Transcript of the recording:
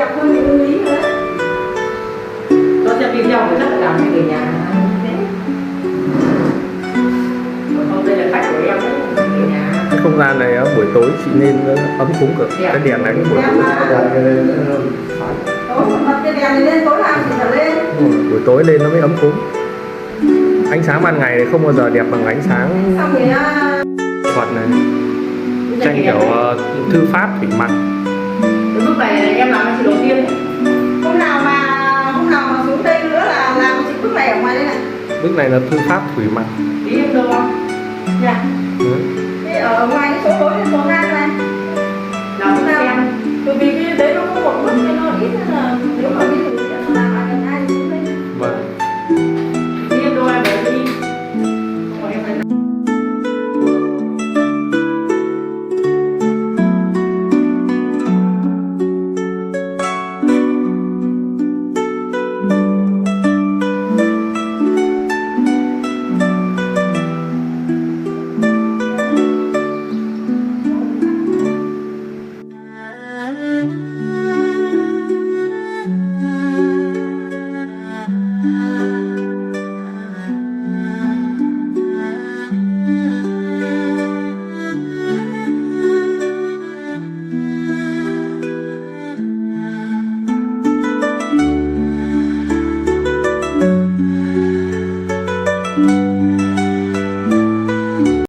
đẹp hơn thì ưng ý nữa. Nó xem video phải rất là làm cái người nhà thế. Còn không đây là khách của em đấy, người nhà. Cái không gian này á, buổi tối chị nên ấm cúng cực. Cái đèn này buổi tối. Cái đèn này lên tối làm thì phải lên. Buổi tối lên nó mới ấm cúng. Ánh sáng ban ngày thì không bao giờ đẹp bằng ánh sáng Xong rồi Phật này. Tranh kiểu thư pháp thủy mặc. Lúc này em làm cái chị đầu tiên đấy. hôm nào mà xuống đây nữa là làm chị bức này ở ngoài đây này. Bức này là thư pháp thủy mặc. Tí em đâu không? Dạ. Thế ở ngoài cái số tối cái số ngang này. Làm bức xem. Bởi vì cái đấy nó có một bức cho nó ít là nếu mà ví dụ như là làm gần ai thì xuống đây. Vâng. Tí em đâu em để đi. Còn em phải